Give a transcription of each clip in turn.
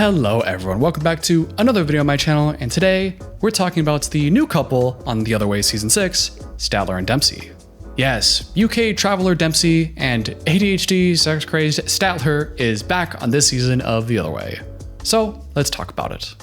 Hello everyone, welcome back to another video on my channel, and today we're talking about the new couple on The Other Way Season 6, Statler and Dempsey. Yes, UK traveler Dempsey and ADHD sex-crazed Statler is back on this season of The Other Way. So let's talk about it.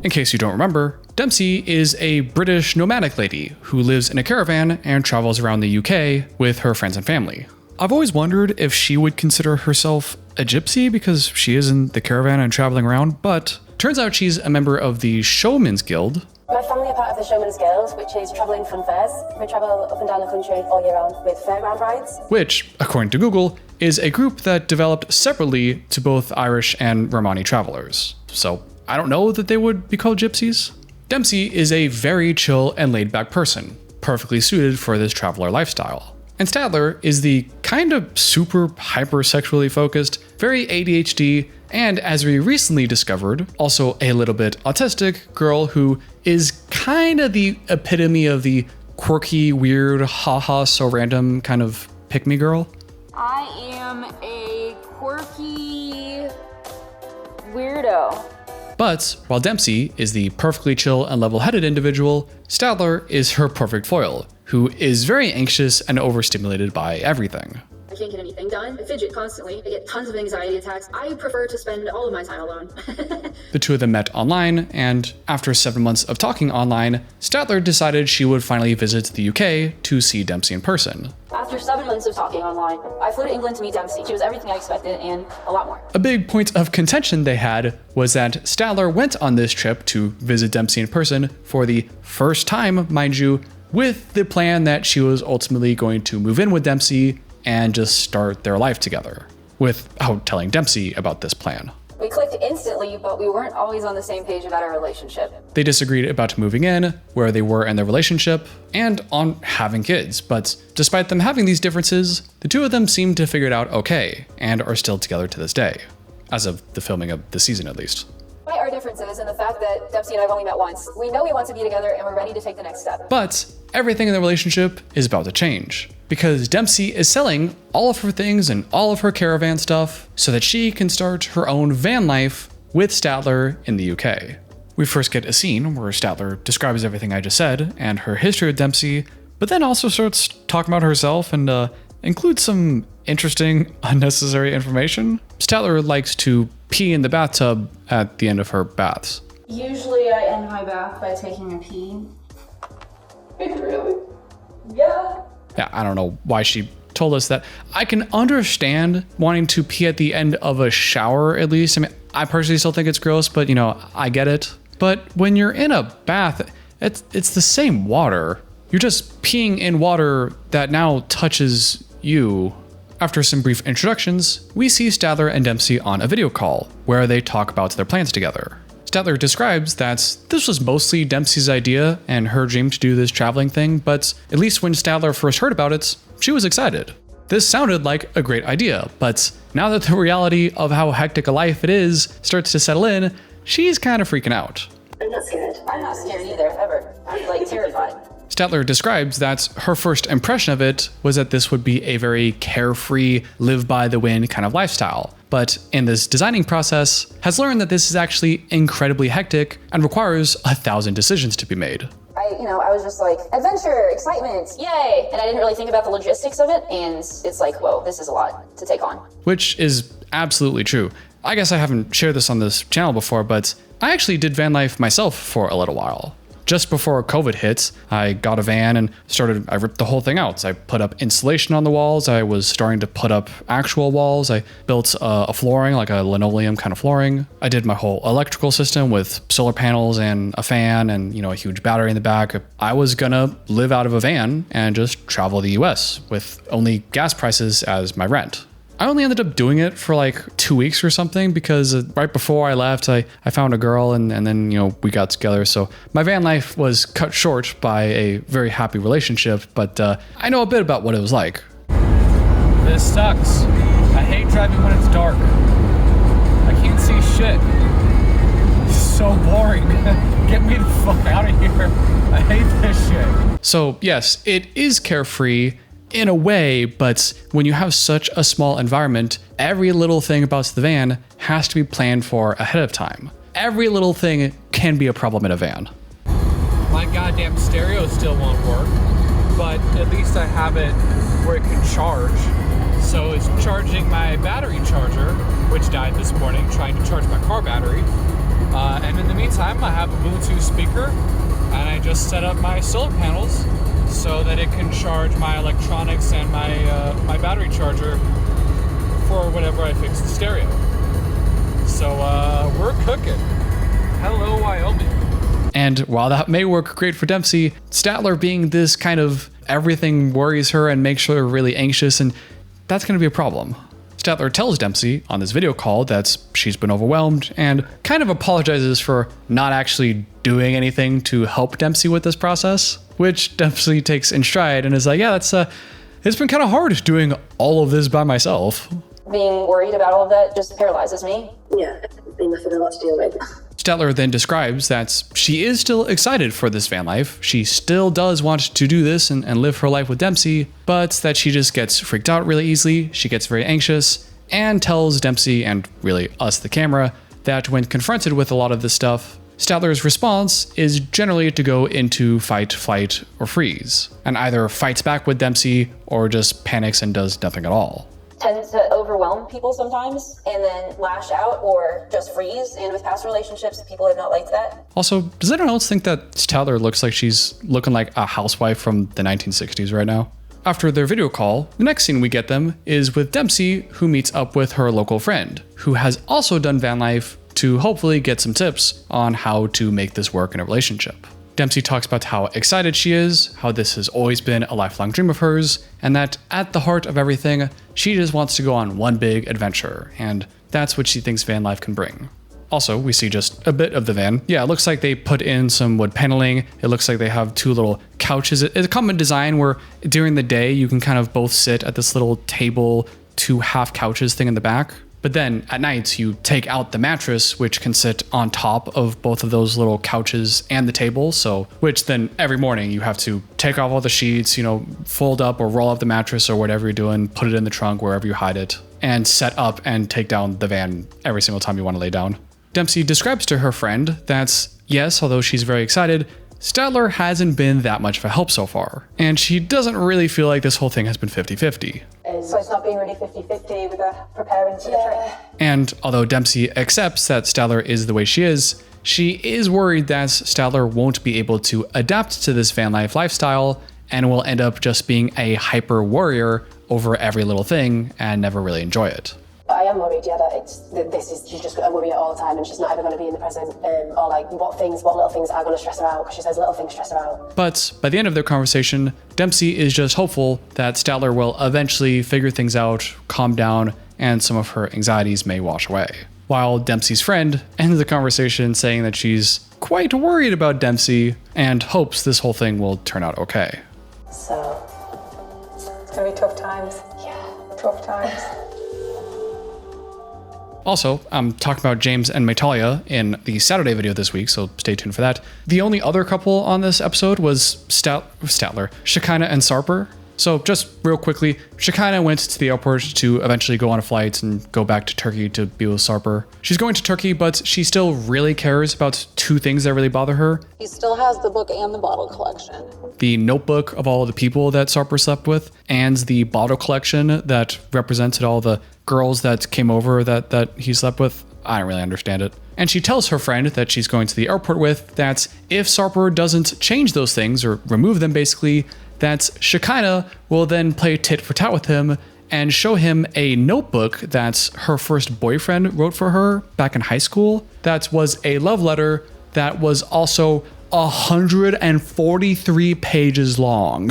In case you don't remember, Dempsey is a British nomadic lady who lives in a caravan and travels around the UK with her friends and family. I've always wondered if she would consider herself a gypsy because she is in the caravan and traveling around, but turns out she's a member of the Showman's Guild. My family are part of the Showman's Guild, which is travelling fun fairs. We travel up and down the country all year round with fairground rides. Which, according to Google, is a group that developed separately to both Irish and Romani travelers. So I don't know that they would be called gypsies. Dempsey is a very chill and laid-back person, perfectly suited for this traveler lifestyle. And Statler is the kind of super hyper-sexually focused, very ADHD, and as we recently discovered, also a little bit autistic girl who is kind of the epitome of the quirky, weird, haha, so random kind of pick-me girl. I am a quirky weirdo. But while Dempsey is the perfectly chill and level-headed individual, Statler is her perfect foil, who is very anxious and overstimulated by everything. I can't get anything done. I fidget constantly. I get tons of anxiety attacks. I prefer to spend all of my time alone. The two of them met online, and after 7 months of talking online, Statler decided she would finally visit the UK to see Dempsey in person. After 7 months of talking online, I flew to England to meet Dempsey. She was everything I expected and a lot more. A big point of contention they had was that Statler went on this trip to visit Dempsey in person for the first time, mind you, with the plan that she was ultimately going to move in with Dempsey and just start their life together, without telling Dempsey about this plan. We clicked instantly, but we weren't always on the same page about our relationship. They disagreed about moving in, where they were in their relationship, and on having kids, but despite them having these differences, the two of them seemed to figure it out okay, and are still together to this day, as of the filming of the season at least. Despite our differences and the fact that Dempsey and I have only met once, we know we want to be together and we're ready to take the next step. But everything in the relationship is about to change, because Dempsey is selling all of her things and all of her caravan stuff so that she can start her own van life with Statler in the UK. We first get a scene where Statler describes everything I just said and her history with Dempsey, but then also starts talking about herself and includes some interesting, unnecessary information. Statler likes to pee in the bathtub at the end of her baths. Usually I end my bath by taking a pee. Really? Yeah. Yeah, I don't know why she told us that. I can understand wanting to pee at the end of a shower, at least. I mean, I personally still think it's gross, but you know, I get it. But when you're in a bath, it's the same water. You're just peeing in water that now touches you. After some brief introductions, we see Statler and Dempsey on a video call where they talk about their plans together. Statler describes that this was mostly Dempsey's idea and her dream to do this traveling thing, but at least when Statler first heard about it, she was excited. This sounded like a great idea, but now that the reality of how hectic a life it is starts to settle in, she's kind of freaking out. I'm not scared. I'm not scared either, ever. I'm like terrified. Statler describes that her first impression of it was that this would be a very carefree, live-by-the-wind kind of lifestyle, but in this designing process, has learned that this is actually incredibly hectic and requires 1,000 decisions to be made. I was just like, adventure, excitement, yay! And I didn't really think about the logistics of it, and it's like, whoa, this is a lot to take on. Which is absolutely true. I guess I haven't shared this on this channel before, but I actually did van life myself for a little while. Just before COVID hit, I got a van and I ripped the whole thing out. I put up insulation on the walls. I was starting to put up actual walls. I built a flooring, like a linoleum kind of flooring. I did my whole electrical system with solar panels and a fan and, a huge battery in the back. I was gonna live out of a van and just travel the US with only gas prices as my rent. I only ended up doing it for like 2 weeks or something because right before I left, I found a girl and then, we got together. So my van life was cut short by a very happy relationship, but I know a bit about what it was like. This sucks. I hate driving when it's dark. I can't see shit. It's so boring. Get me the fuck out of here. I hate this shit. So yes, it is carefree in a way, but when you have such a small environment, every little thing about the van has to be planned for ahead of time. Every little thing can be a problem in a van. My goddamn stereo still won't work, but at least I have it where it can charge. So it's charging my battery charger, which died this morning, trying to charge my car battery. And in the meantime, I have a Bluetooth speaker, and I just set up my solar panels so that it can charge my electronics and my battery charger for whenever I fix the stereo. So we're cooking. Hello, Wyoming. And while that may work great for Dempsey, Statler being this kind of everything worries her and makes her really anxious, and that's going to be a problem. Statler tells Dempsey on this video call that she's been overwhelmed and kind of apologizes for not actually doing anything to help Dempsey with this process, which Dempsey takes in stride and is like, yeah, it's been kind of hard doing all of this by myself. Being worried about all of that just paralyzes me. Yeah, being nothing a lot to deal with. Statler then describes that she is still excited for this van life. She still does want to do this and live her life with Dempsey, but that she just gets freaked out really easily. She gets very anxious and tells Dempsey, and really us, the camera, that when confronted with a lot of this stuff, Statler's response is generally to go into fight, flight, or freeze, and either fights back with Dempsey or just panics and does nothing at all. Tend to overwhelm people sometimes and then lash out or just freeze. And with past relationships, people have not liked that. Also, does anyone else think that Statler looks like she's looking like a housewife from the 1960s right now? After their video call, the next scene we get them is with Dempsey, who meets up with her local friend, who has also done van life, to hopefully get some tips on how to make this work in a relationship. Dempsey talks about how excited she is, how this has always been a lifelong dream of hers, and that at the heart of everything, she just wants to go on one big adventure, and that's what she thinks van life can bring. Also, we see just a bit of the van. Yeah, it looks like they put in some wood paneling. It looks like they have two little couches. It's a common design where during the day you can kind of both sit at this little table, two half couches thing in the back. But then at night you take out the mattress, which can sit on top of both of those little couches and the table. So, which then every morning you have to take off all the sheets, fold up or roll up the mattress or whatever you're doing, put it in the trunk, wherever you hide it, and set up and take down the van every single time you want to lay down. Dempsey describes to her friend that, yes, although she's very excited, Statler hasn't been that much of a help so far, and she doesn't really feel like this whole thing has been 50-50. So it's not being really 50-50 with the preparing for the trip. And although Dempsey accepts that Statler is the way she is worried that Statler won't be able to adapt to this van life lifestyle and will end up just being a hyper warrior over every little thing and never really enjoy it. I am worried, yeah, that she's just going to worry all the time and she's not ever going to be in the present, or like what little things are going to stress her out, because she says little things stress her out. But by the end of their conversation, Dempsey is just hopeful that Statler will eventually figure things out, calm down, and some of her anxieties may wash away. While Dempsey's friend ends the conversation saying that she's quite worried about Dempsey and hopes this whole thing will turn out okay. So, it's going to be tough times. Yeah, tough times. Also, I'm talking about James and Meitalia in the Saturday video this week, so stay tuned for that. The only other couple on this episode was Statler, Shekinah and Sarper. So just real quickly, Shekinah went to the airport to eventually go on a flight and go back to Turkey to be with Sarper. She's going to Turkey, but she still really cares about two things that really bother her. He still has the book and the bottle collection. The notebook of all of the people that Sarper slept with, and the bottle collection that represented all the girls that came over that he slept with. I don't really understand it. And she tells her friend that she's going to the airport with that if Sarper doesn't change those things, or remove them basically, that Shekinah will then play tit for tat with him and show him a notebook that her first boyfriend wrote for her back in high school. That was a love letter that was also 143 pages long.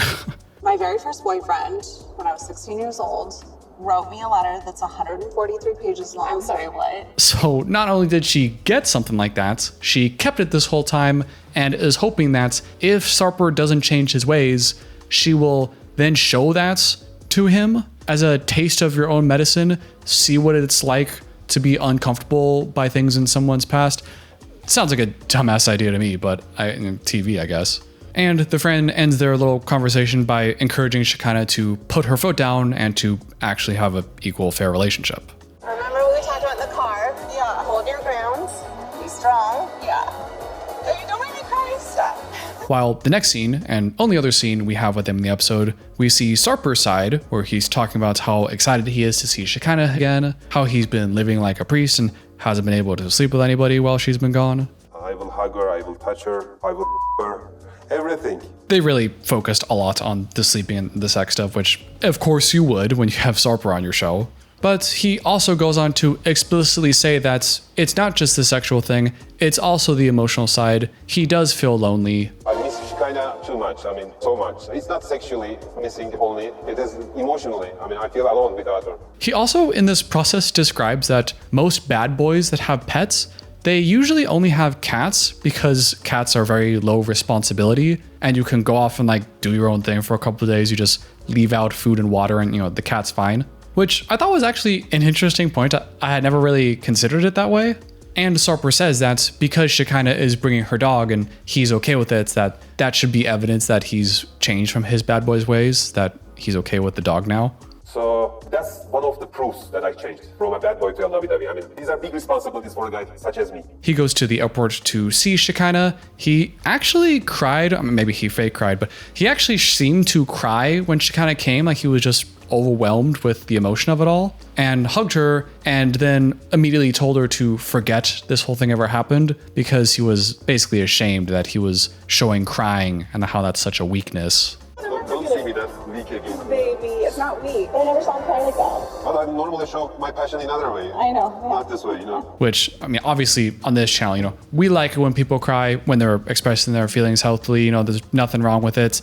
My very first boyfriend, when I was 16 years old, wrote me a letter that's 143 pages long. I'm sorry, what? So not only did she get something like that, she kept it this whole time and is hoping that if Sarper doesn't change his ways, she will then show that to him as a taste of your own medicine, see what it's like to be uncomfortable by things in someone's past. Sounds like a dumbass idea to me, but TV, I guess. And the friend ends their little conversation by encouraging Shekinah to put her foot down and to actually have an equal, fair relationship. Remember what we talked about in the car? Yeah. Hold your ground. Be strong. Yeah. Hey, don't make me cry. Stop. While the next scene, and only other scene we have with him in the episode, we see Sarper's side, where he's talking about how excited he is to see Shekinah again, how he's been living like a priest and hasn't been able to sleep with anybody while she's been gone. I will hug her, I will touch her, I will her, everything. They really focused a lot on the sleeping and the sex stuff, which of course you would when you have Sarper on your show. But he also goes on to explicitly say that it's not just the sexual thing, it's also the emotional side. He does feel lonely. I miss Shekinah too much, I mean, so much. It's not sexually missing only, it is emotionally. I mean, I feel alone without her. He also, in this process, describes that most bad boys that have pets, they usually only have cats because cats are very low responsibility and you can go off and like do your own thing for a couple of days. You just leave out food and water and, you know, the cat's fine. Which I thought was actually an interesting point. I had never really considered it that way. And Sarper says that because Shekinah is bringing her dog and he's okay with it, that should be evidence that he's changed from his bad boy's ways, that he's okay with the dog now. So that's one of the proofs that I changed from a bad boy to a lovey-dovey. I mean, these are big responsibilities for a guy such as me. He goes to the airport to see Shekinah. He actually cried. I mean, maybe he fake cried, but he actually seemed to cry when Shekinah came, like he was just overwhelmed with the emotion of it all, and hugged her and then immediately told her to forget this whole thing ever happened because he was basically ashamed that he was showing crying and how that's such a weakness. Don't see me that weak again. Baby, it's not weak. I never saw him cry like that. But I normally show my passion in other way. I know. Not this way, you know. Which, I mean, obviously on this channel, you know, we like it when people cry, when they're expressing their feelings healthily, you know, there's nothing wrong with it.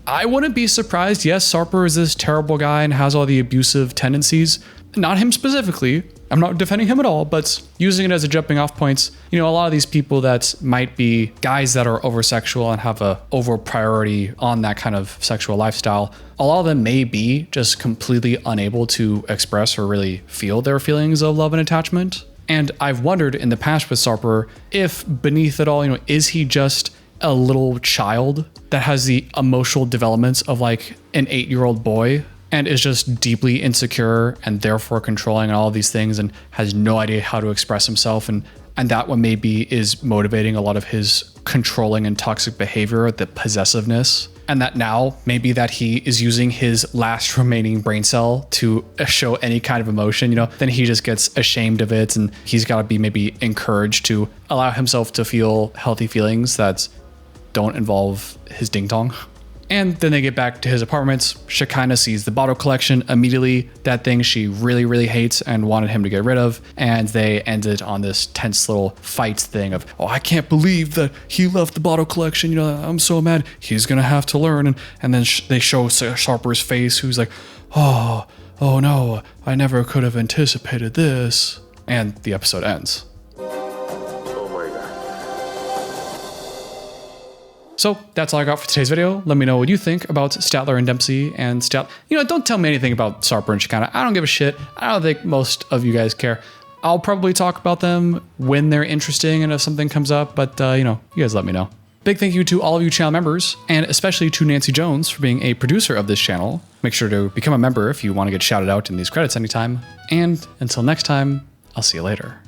I wouldn't be surprised. Yes, Sarper is this terrible guy and has all the abusive tendencies. Not him specifically. I'm not defending him at all, but using it as a jumping off points. You know, a lot of these people that might be guys that are over sexual and have a over priority on that kind of sexual lifestyle, a lot of them may be just completely unable to express or really feel their feelings of love and attachment. And I've wondered in the past with Sarper, if beneath it all, you know, is he just a little child that has the emotional developments of like an 8-year-old boy and is just deeply insecure and therefore controlling all of these things and has no idea how to express himself, and that one maybe is motivating a lot of his controlling and toxic behavior, the possessiveness, and that now maybe that he is using his last remaining brain cell to show any kind of emotion, you know, then he just gets ashamed of it and he's got to be maybe encouraged to allow himself to feel healthy feelings that don't involve his ding dong. And then they get back to his apartments. Shekinah sees the bottle collection immediately, that thing she really, really hates and wanted him to get rid of. And they ended on this tense little fight thing of, oh, I can't believe that he left the bottle collection. You know, I'm so mad. He's going to have to learn. And then they show Sarper's face, who's like, oh no, I never could have anticipated this. And the episode ends. So that's all I got for today's video. Let me know what you think about Statler and Dempsey and You know, don't tell me anything about Sarper and Shekinah. I don't give a shit. I don't think most of you guys care. I'll probably talk about them when they're interesting and if something comes up, but you know, you guys let me know. Big thank you to all of you channel members, and especially to Nancy Jones for being a producer of this channel. Make sure to become a member if you want to get shouted out in these credits anytime. And until next time, I'll see you later.